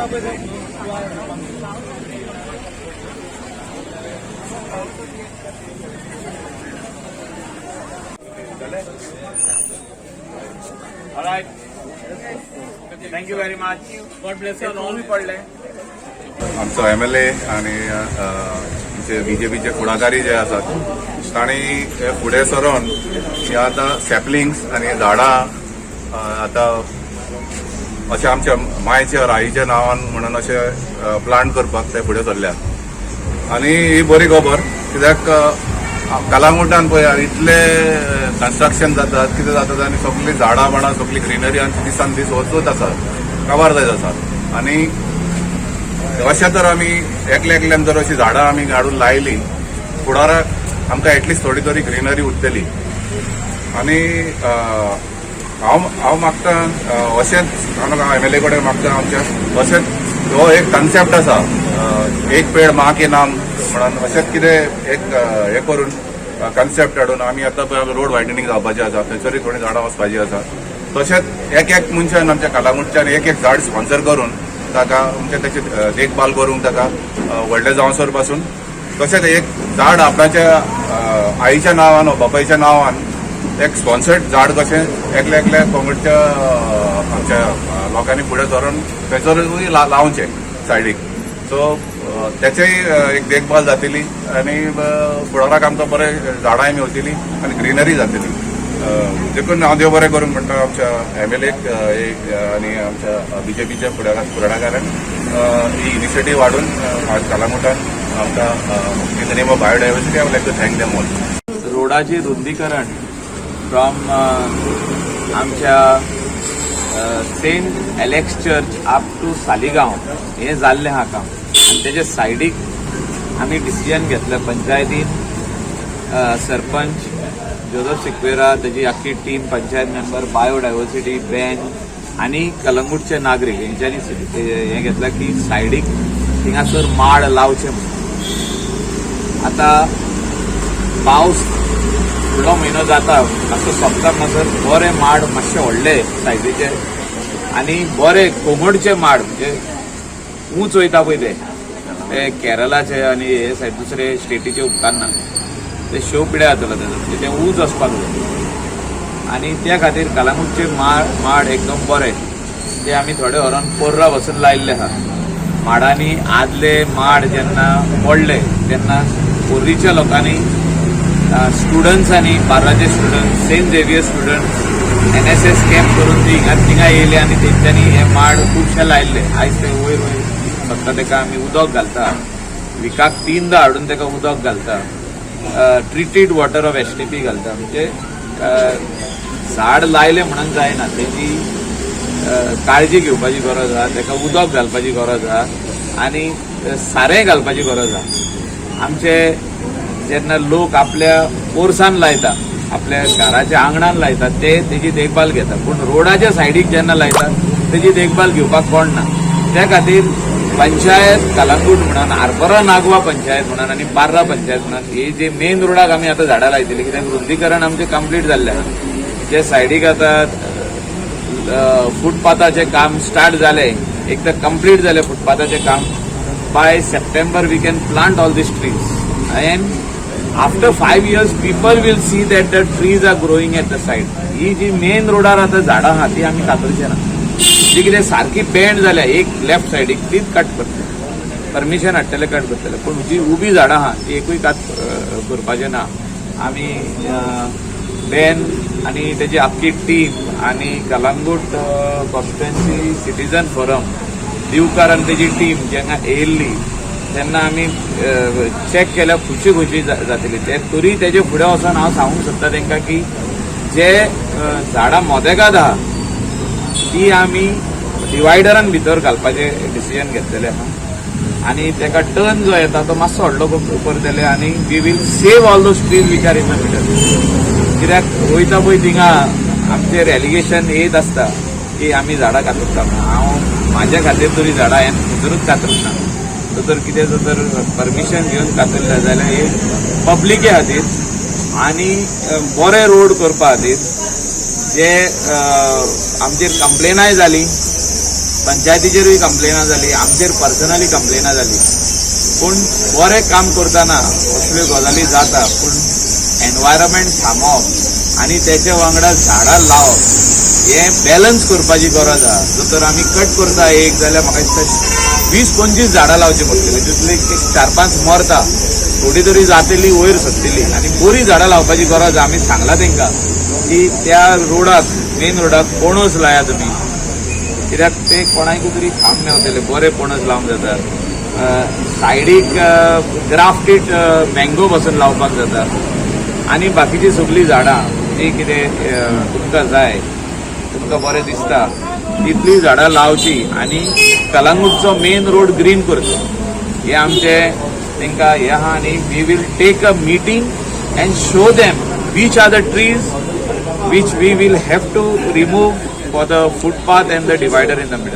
All right. Thank you very much. God bless you all. पडले आमचो MLA आणि BJPचे फुडाकारी जे आसात तांणी फुडें सरून ही आतां सॅपलिंग्स आनी झाडां आतां अशें आमच्या मायच्या राईच्या नांवान म्हणून अशें प्लांट करपाक ते फुडें सरल्यात आनी ही बरी खबर कित्याक कलांगुटान पळयात इतले कन्स्ट्रक्शन जातात कितें जातात आनी सगळीं झाडां बाणां सगळी ग्रीनरी आमची दिसान दीस वचत आसा काबार जायत आसात आनी अशें तर आमी एकल्या एकल्यान जर अशीं झाडां आमी हाडून लायलीं फुडाराक आमकां एटलिस्ट थोडी तरी ग्रीनरी उरतली आनी हांव मागतां अशेंच MLA कडेन मागतां आमच्या अशेंच हो एक कन्सेप्ट आसा एक पेड माँ के नाम म्हणून अशेंच कितें एक हे करून कन्सेप्ट हाडून आमी आतां रोड वायडनिंग जावपाचें आसा थंयसरूय थोडीं झाडां वचपाचीं आसात तशेंच एक मनशान आमच्या कलांगुटच्यान एक झाड स्पॉन्सर करून ताका म्हणजे ताची देखभाल करूंक ताका व्हडले जावसर पासून तशेंच एक झाड आपणाच्या आईच्या नांवान वा बापायच्या नांवान एक स्पॉन्सर्ड झाड कशें एकल्या एकल्या कोंगडच्या आमच्या लोकांनी फुडें सरून थंयसरूय लावचें सायडीक सो त्याचेय एक देखभाल जातली आनी फुडाराक आमकां बरें झाडांय मेवतली आनी ग्रीनरी जातली देखून हांव देव बरें करूंक म्हणटा आमच्या MLAक आनी आमच्या BJPच्या फुडाकारान ही इनिशिएटीव हाडून आज कलांगुटान आमकां in the name of biodiversity I would like to thank them all. रोडाचे रुंदीकरण फ्रॉम आमच्या saint Alex church up to Saligao हे जाल्लें आहा काम आनी तेजे सायडीक आमी डिसिजन घेतलें पंचायतीन सरपंच जोसेफ सिक्वेरा तेजी आख्खी team panchayat member biodiversity bench आनी कलंगूटचे नागरीक हेंच्यांनी हें घेतलां की सायडीक थिंगासर माड लावचे म्हणून आतां पावस फुडलो म्हयनो जाता मातसो सोंपता म्हणसर बरे माड मातशे व्हडले सायडीचे आनी बरे कोंगडचे माड म्हणजे ऊंच वयता पळय ते केरलाचे आनी हे सायड दुसरे स्टेटीचे उपकारना ते शेव पिड्या जातलो तेजो ते ऊंच वचपाक जाय आनी त्या खातीर कलांगूटचे माड एकदम बरे ते आमी थोडे व्हरोन पोर्रा वचून लायिल्ले आहा माडांनी आदले माड जेन्ना मोडले तेन्ना पोर्रीच्या लोकांनी स्टुडंट्सांनी बार्राचे students saint Xavier students NSS camp करून थिंगा येयले आनी तेंच्यांनी हे माड खुबशे लायिल्ले आयज ते वयर वयर फक्त तेका आमी उदक घालता विकाक 3दां हाडून तेका उदक घालता ट्रिटेड वॉटर ऑफ STP घालता म्हणजे झाड लायले म्हणून जायना तेजी काळजी घेवपाची गरज आहा तेका उदक घालपाची गरज आहा आनी सारें घालपाची गरज आहा आमचे जेन्ना लोक आपल्या पोरसान लायता आपल्या घराच्या आंगणान लायतात ते तेजी देखभाल घेतात पूण रोडाच्या सायडीक जेन्ना लायतात तेजी देखभाल घेवपाक कोण ना त्या खातीर पंचायत कलांगूट म्हणून आरपोरा नागवा पंचायत म्हणून आनी बार्रा पंचायत म्हणून हे जे मेन रोडाक आमी आतां झाडां लायतली कित्याक रुंदीकरण आमचें कंप्लीट जाल्लें आहा जे सायडीक आतां फुटपाथाचें काम स्टार्ट जालें एक तर कंप्लीट जालें फुटपाथाचें काम by September we can plant all these trees and after 5 years people will see that the trees are growing at the side ही जी मेन रोडार आतां झाडां आहा ती आमी कातरचे ना जी कितें सारकी बँड जाल्या एक लेफ्ट सायडीक तीच कट करतले परमिशन हाडटले कट करतले पूण जी उबी झाडां आहा ती एकूय कट करपाचें ना आमी बेन आनी तेजी आख्खी टीम आनी कलांगूट कॉन्स्टिट्युएन्सी सिटीजन फोरम दिवकार आनी तेजी टीम जेन्ना येयल्ली तेन्ना आमी चॅक केल्यार खुशी जातली ते तरी तेजे फुडें वचून हांव सांगूंक सोदता तांकां की जे झाडां मोदेगाद आहा ती आमी डिवायडरान भितर घालपाचें डिसिजन घेतलेलें आहा आनी तेका टर्न जो येता तो मातसो व्हडलो करतले आनी we will save all those trees which are in the middle कित्याक वयता पळय थिंगा आमचेर एलिगेशन येत आसता की आमी झाडां कातरता हांव म्हाज्या खातीर तरी झाडां हांवें खंयसरूच कातरूंक ना तर कितें जर परमिशन घेवन कातरलें जाल्यार हे पब्लिके खातीर आनी बरे रोड करपा खातीर जे आमचेर कंप्लेनाय जाली पंचायतीचेरूय कंप्लेनां जाली, आमचेर पर्सनली कंप्लेनां जाली. पूण बरें काम करतना असल्यो गजाली जाता, पूण एनवायरमेंट सांबाळप आनी तेच्या वांगडा झाडां लावप हे बॅलन्स करपाची गरज आहा. जर तर आमी कट करता एक जाल्यार म्हाका दिसता 20-25 झाडां लावची पडटली, तितली एक 4-5 मरता, थोडी तरी जातली वयर सरतली. आनी बरी झाडां लावपाची गरज आमी सांगला तेंकां की त्या रोडाक, मेन रोडाक पणस लाया तुमी, कित्याक ते कोणाकूय तरी खाम मेवतले, बरे पणस लावंक जातात. सायडीक ग्राफ्टेड मँगो पासून लावपाक जाता. आनी बाकीची सगळीं झाडां जी कितें तुमकां जाय, तुमकां बरें दिसता तितली झाडां लावची आनी कलंगूटचो मेन रोड ग्रीन करचो. हे आमचे तेंकां हे आहा. आनी we will take a meeting and show them which are the trees which we will have to remove for the footpath and the divider in the middle.